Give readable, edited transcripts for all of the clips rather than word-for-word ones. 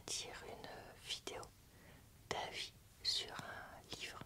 sortir une vidéo d'avis sur un livre.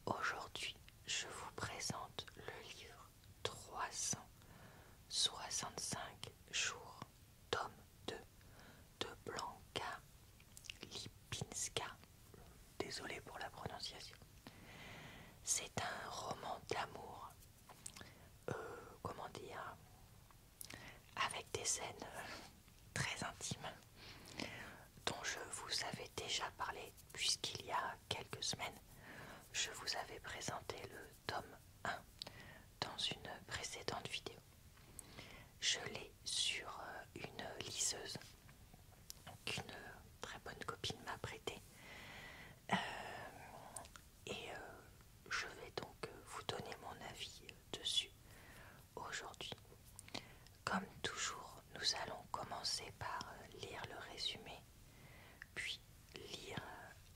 Aujourd'hui, je vous présente le livre 365 jours, tome 2 de Blanka Lipinska. Désolée pour la prononciation. C'est un roman d'amour, comment dire, avec des scènes très intimes dont je vous avais déjà parlé puisqu'il y a quelques semaines, je vous avais présenté le tome 1 dans une précédente vidéo. Je l'ai sur une liseuse qu'une très bonne copine m'a prêtée. Je vais donc vous donner mon avis dessus aujourd'hui. Comme toujours, nous allons commencer par lire le résumé, puis lire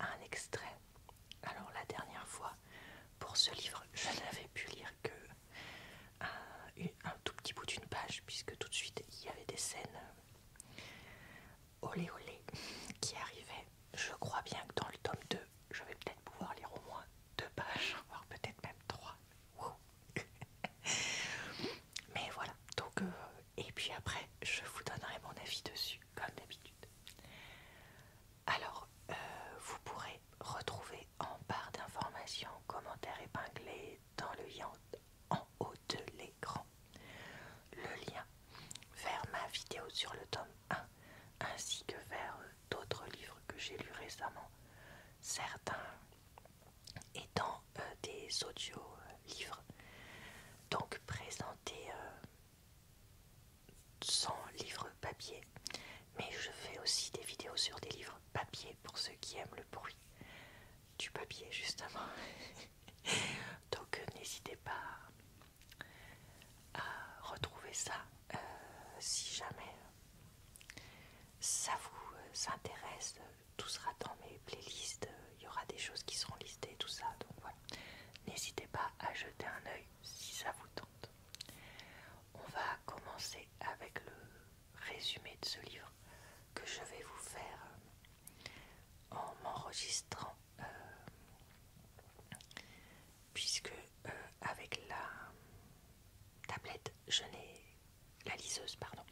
un extrait. Alors la dernière fois, pour ce livre, je n'avais pu lire que un tout petit bout d'une page, puisque tout de suite il y avait des scènes olé olé qui arrivaient. Je crois bien que dans le tome 2, je vais peut-être pouvoir lire au moins 2 pages, voire peut-être même 3. Wow. Mais voilà, donc et puis après je vous donnerai mon avis dessus comme d'habitude. Alors vous pourrez retrouver en barre d'informations, commentaires épinglés dans le lien en haut de l'écran, le lien vers ma vidéo sur le tome 1 ainsi que vers d'autres livres que j'ai lus récemment, certains étant des audio livres, donc présentés sans livre papier, mais je fais aussi des vidéos sur des livres papier pour ceux qui aiment le bruit du papier justement. Donc n'hésitez pas à retrouver ça si jamais ça vous intéresse. Tout sera dans mes playlists, il y aura des choses qui seront listées, tout ça, donc voilà. N'hésitez pas à jeter un œil si ça vous tente. On va commencer avec le résumé de ce livre que je vais vous faire en m'enregistrant, puisque avec la tablette, la liseuse, pardon,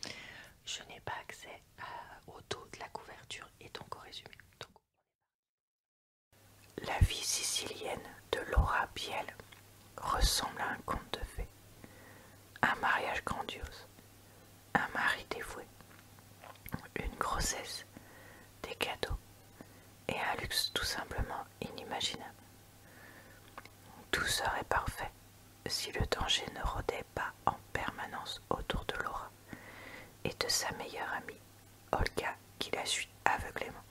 je n'ai pas accès au dos de la couverture et donc au résumé. Donc, la vie sicilienne de Laura Biel ressemble à un conte de fées. Un mariage grandiose, un mari dévoué, une grossesse, des cadeaux et un luxe tout simplement inimaginable. Tout serait parfait si le danger ne rôdait pas en permanence autour de Laura et de sa meilleure amie, Olga, qui la suit aveuglément.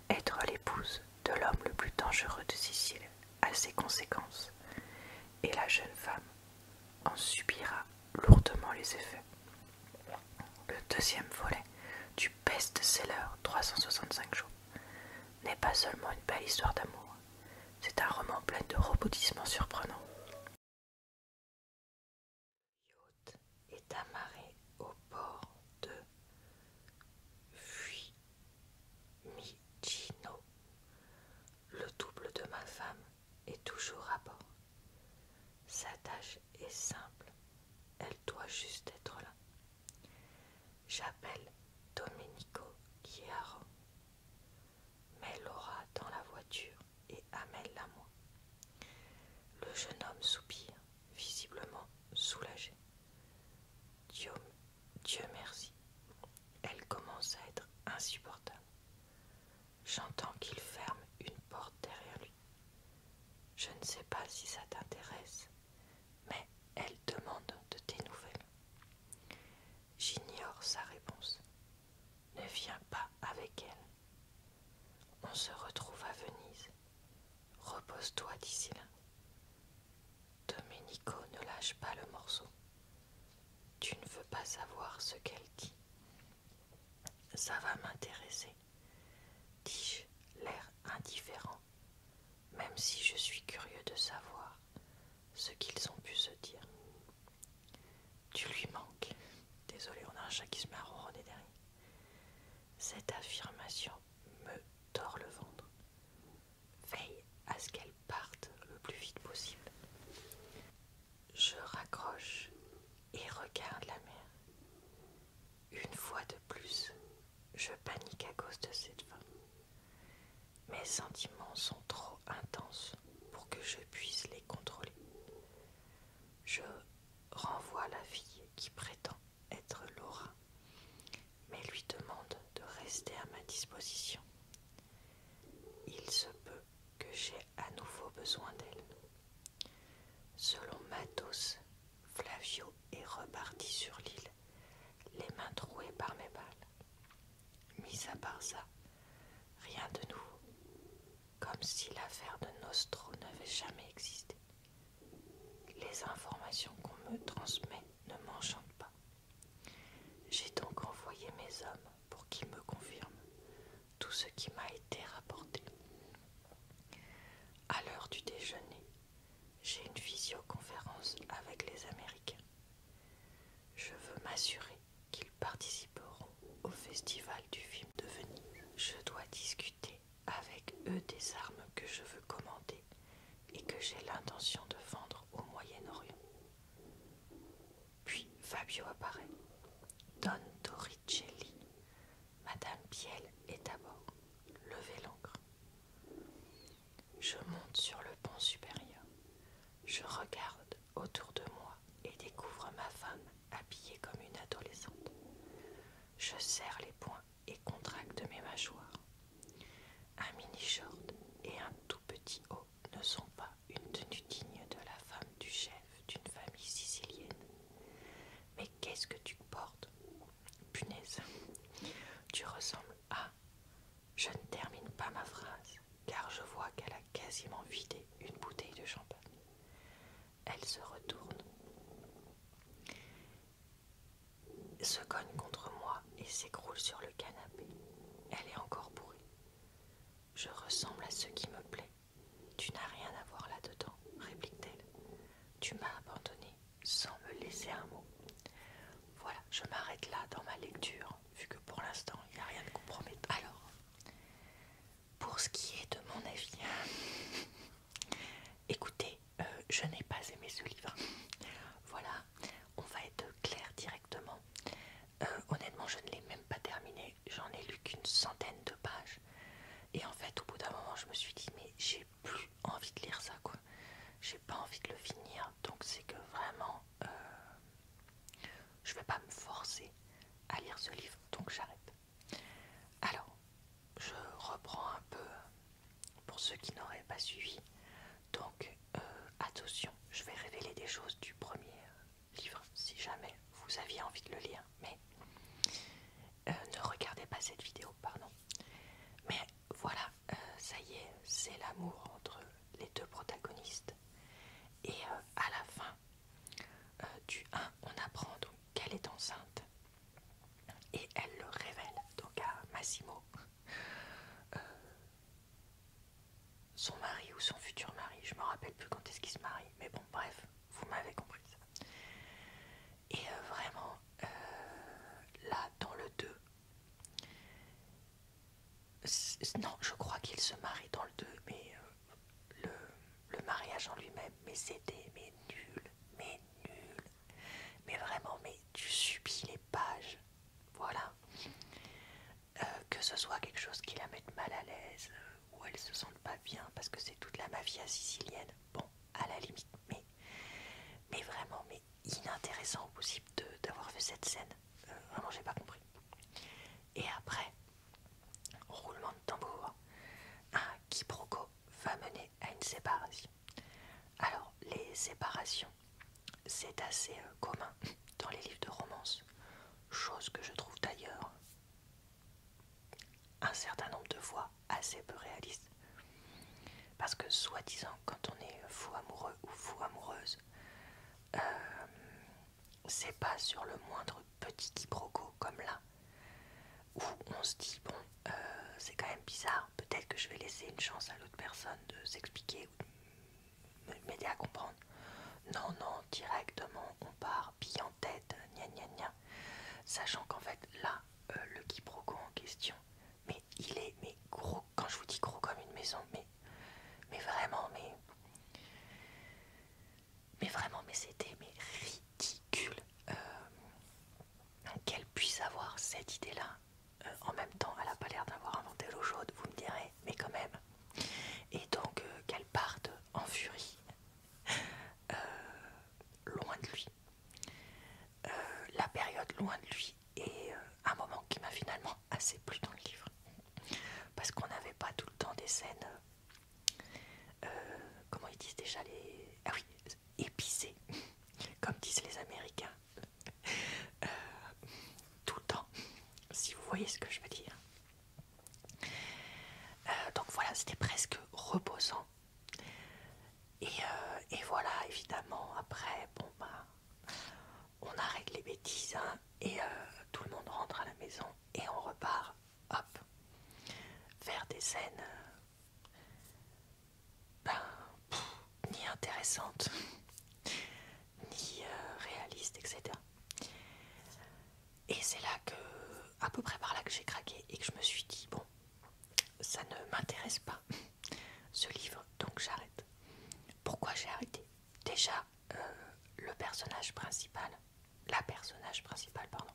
Être l'épouse de l'homme le plus dangereux de Sicile a ses conséquences, et la jeune femme en subira lourdement les effets. Le deuxième volet du best-seller 365 jours n'est pas seulement une belle histoire d'amour, c'est un roman plein de rebondissements surprenants. Le yacht est amarré au port de Fiumicino. Le double de ma femme est toujours à bord. Sa tâche est simple, elle doit juste être là. J'appelle Domenico qui est à Rome. Mets Laura dans la voiture et amène-la moi. Le jeune homme soupire, visiblement soulagé. Dieu merci. Elle commence à être insupportable. J'entends qu'il ferme une porte derrière lui. Je ne sais pas si ça t'intéresse, mais elle demande de tes nouvelles. J'ignore sa réponse. Ne viens pas avec elle. On se retrouve à Venise. Repose-toi d'ici là. Domenico ne lâche pas le morceau. Tu ne veux pas savoir ce qu'elle dit. Ça va m'intéresser, dis-je, l'air indifférent, même si je suis curieux de savoir ce qu'ils ont pu se dire. Tu lui manques. Désolé, on a un chat qui se met à ronronner derrière. Cette affirmation j'ai l'intention de vendre au Moyen-Orient. Puis Fabio apparaît. Don Torricelli. Madame Piel est à bord. Levez l'ancre. Je monte sur le pont supérieur. Je regarde autour de moi et découvre ma femme habillée comme une adolescente. Je serre les poings et contracte mes mâchoires. Un mini-short et un tout petit haut ne sont pas une tenue digne de la femme du chef d'une famille sicilienne. Mais qu'est-ce que tu portes? Punaise, tu ressembles à... Je ne termine pas ma phrase, car je vois qu'elle a quasiment vidé une bouteille de champagne. Elle se retourne, se cogne contre moi et s'écroule sur le canapé. Elle est encore bourrée. Je ressemble à ce qui me plaît. Tu n'as rien à voir là-dedans, réplique-t-elle. Tu m'as abandonné sans me laisser un mot. Voilà, je m'arrête là dans ma lecture, vu que pour l'instant, il n'y a rien de compromettant. Alors, pour ce qui est de mon avis, écoutez, je n'ai pas aimé ce livre. Voilà, on va être clair directement. Honnêtement, je ne l'ai même pas terminé. J'en ai lu qu'une centaine de pages. Et en fait, au bout d'un moment, je me suis dit, mais j'ai plus envie de lire ça, quoi. J'ai pas envie de le finir. Donc c'est que vraiment, je vais pas me forcer à lire ce livre. Donc j'arrête. Alors, je reprends un peu pour ceux qui n'auraient pas suivi. Donc, attention, je vais révéler des choses du premier livre si jamais vous aviez envie de le lire. Mais ne regardez pas cette vidéo, pardon. Mais voilà, ça y est, c'est l'amour entre les deux protagonistes. Et à la fin du 1, on apprend donc qu'elle est enceinte. Et elle le révèle donc à Massimo, son mari ou son futur mari. Je me rappelle plus quand est-ce qu'il se marie. Mais bon, bref, vous m'avez compris. Et vraiment, là, dans le 2, non, je crois qu'il se marie dans le 2, mais le mariage en lui-même, mais c'était mais nul. Mais vraiment, mais tu subis les pages. Voilà. Que ce soit quelque chose qui la mette mal à l'aise, ou elle se sente pas bien parce que c'est toute la mafia sicilienne. Bon, à la limite, mais vraiment, mais inintéressant au possible d'avoir fait cette scène. Vraiment, j'ai pas compris. Et après, roulement de tambour, un quiproquo va mener à une séparation. Alors, les séparations, c'est assez commun dans les livres de romance, chose que je trouve d'ailleurs un certain nombre de fois assez peu réaliste. Parce que soi-disant, quand on est fou amoureux ou fou amoureuse, c'est pas sur le moindre petit quiproquo comme là, où on se dit, bon, c'est quand même bizarre, peut-être que je vais laisser une chance à l'autre personne de s'expliquer ou de m'aider à comprendre. Non, non, directement, on part, bille en tête, gna gna gna. Sachant qu'en fait, là, le quiproquo en question, mais il est mais gros, quand je vous dis gros comme une maison, mais vraiment, mais vraiment, mais c'était mais ridicule qu'elle puisse avoir cette idée-là. En même temps, elle n'a pas l'air d'avoir inventé l'eau chaude, vous me direz, mais quand même. Et donc, qu'elle parte en furie, loin de lui. La période loin de lui est un moment qui m'a finalement assez plu dans le livre. Parce qu'on n'avait pas tout le temps des scènes, comment ils disent déjà les... Ah oui, épicées, comme disent les Américains. Tout le temps, si vous voyez ce que je veux dire. Donc voilà, c'était presque reposant. Et voilà, évidemment, après, bon bah, on arrête les bêtises, hein, et tout le monde rentre à la maison et on repart, hop, vers des scènes, ni intéressantes, ni réalistes, etc. Et c'est là que, à peu près par là que j'ai craqué et que je me suis dit, bon, ça ne m'intéresse pas, ce livre, donc j'arrête. Pourquoi déjà, le personnage principal, la personnage principale, pardon,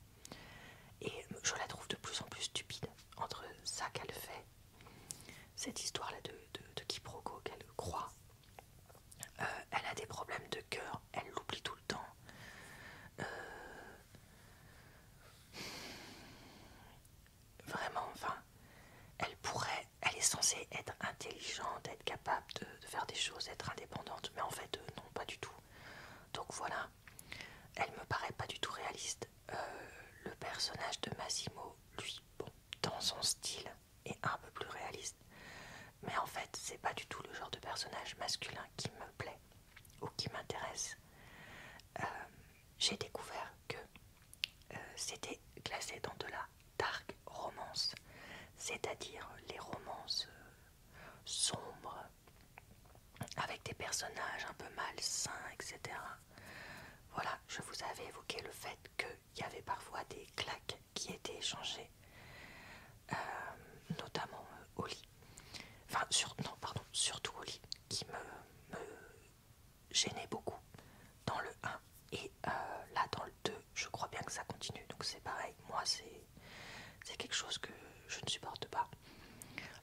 et je la trouve de plus en plus stupide entre ça qu'elle fait, cette histoire-là de quiproquo qu'elle croit. Elle a des problèmes de cœur, elle l'oublie tout le temps. Vraiment, enfin, elle est censée être intelligente, être capable de faire des choses, être indépendante, mais en fait, non, pas du tout. Donc voilà, elle me paraît pas du tout réaliste. Le personnage de Massimo, lui, bon, dans son style, est un peu plus réaliste. Mais en fait, c'est pas du tout le genre de personnage masculin qui me plaît ou qui m'intéresse. J'ai découvert que c'était classé dans de la dark romance, c'est-à-dire les romances sombres, avec des personnages un peu malsains, etc. Voilà, je vous avais évoqué le fait qu'il y avait parfois des claques qui étaient échangées, notamment au lit. Enfin, non, pardon, surtout au lit, qui me gênait beaucoup dans le 1. Et là, dans le 2, je crois bien que ça continue. Donc c'est pareil, moi, c'est quelque chose que je ne supporte pas.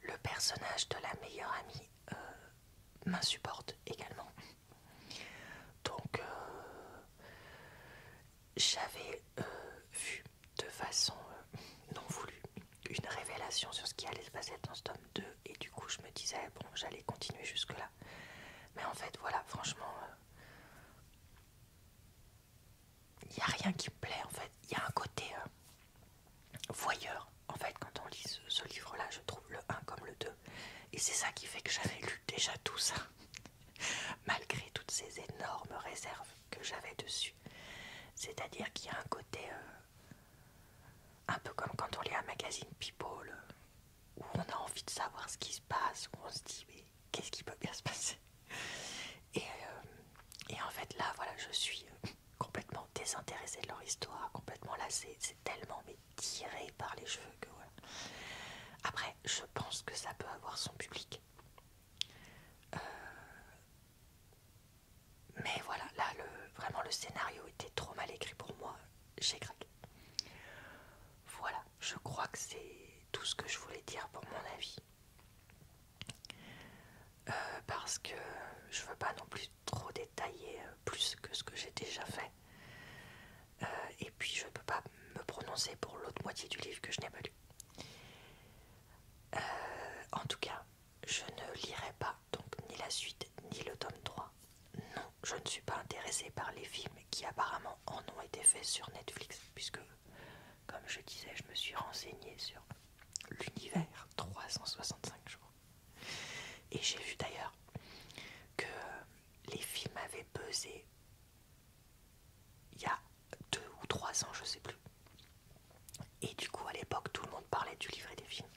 Le personnage de la meilleure amie m'insupporte également. Donc j'avais vu de façon non voulue une révélation sur ce qui allait se passer dans ce tome 2 et du coup je me disais bon j'allais continuer jusque là. Mais en fait voilà, franchement il n'y a rien qui me plaît en fait. Il y a un côté voyeur en fait quand on lit ce livre là, je trouve le 1 comme le 2. Et c'est ça qui fait que j'avais lu déjà tout ça. Malgré toutes ces énormes réserves que j'avais dessus. C'est-à-dire qu'il y a un côté un peu comme quand on lit un magazine People où on a envie de savoir ce qui se passe, où on se dit mais qu'est-ce qui peut bien se passer. Et en fait là voilà je suis complètement désintéressée de leur histoire, complètement lassée, c'est tellement mais tiré par les cheveux que voilà. Après je pense que ça peut avoir son public. Mais voilà, là vraiment le scénario était trop mal écrit pour moi, j'ai craqué. Voilà, je crois que c'est tout ce que je voulais dire pour mon avis. Parce que je veux pas non plus trop détailler plus que ce que j'ai déjà fait. Et puis je peux pas me prononcer pour l'autre moitié du livre que je n'ai pas lu. En tout cas, je ne lirai pas donc ni la suite ni le tome 3. Non, je ne suis pas intéressée par les films qui apparemment en ont été faits sur Netflix, puisque, comme je disais, je me suis renseignée sur l'univers 365 jours. Et j'ai vu d'ailleurs que les films avaient buzzé il y a 2 ou 3 ans, je sais plus. Et du coup, à l'époque, tout le monde parlait du livre et des films.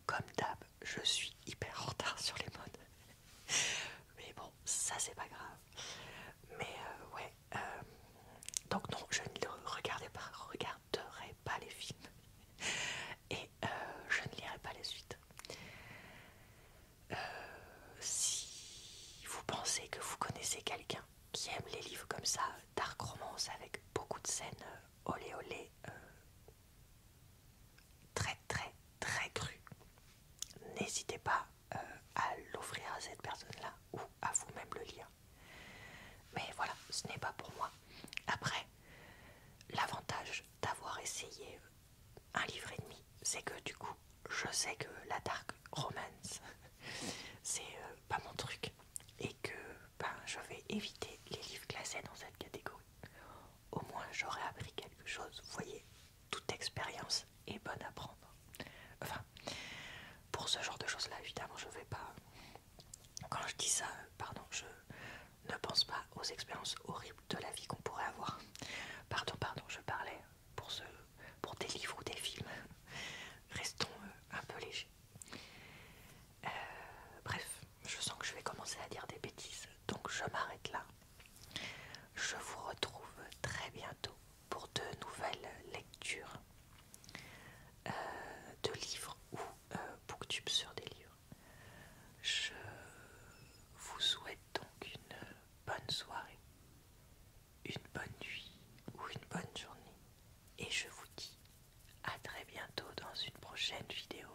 Comme d'hab, je suis hyper en retard sur les modes. Mais bon, ça c'est pas grave. Mais ouais. Donc non, je ne regarderai pas les films. Et je ne lirai pas les suites. Si vous pensez que vous connaissez quelqu'un qui aime les livres comme ça, dark romance avec beaucoup de scènes olé olé, très très très crues, n'hésitez pas à l'offrir à cette personne-là ou à vous-même le lire. Mais voilà, ce n'est pas pour moi. Après, l'avantage d'avoir essayé un livre et demi, c'est que du coup, je sais que la dark romance, c'est pas mon truc. Et que je vais éviter les livres classés dans cette catégorie. Au moins, j'aurais appris quelque chose. Vous voyez, toute expérience est bonne à prendre. Enfin, pour ce genre de choses-là, évidemment, je vais pas... Quand je dis ça, pardon, je ne pense pas aux expériences horribles de la vie qu'on pourrait avoir. Pardon, je parlais pour des livres ou des films. Restons un peu légers. Bref, je sens que je vais commencer à dire des bêtises, donc je m'arrête là. Je vous retrouve très bientôt pour de nouvelles lectures de livres ou booktube sur des livres. Je vous souhaite donc une bonne soirée. une bonne nuit ou une bonne journée. Et je vous dis à très bientôt dans une prochaine vidéo.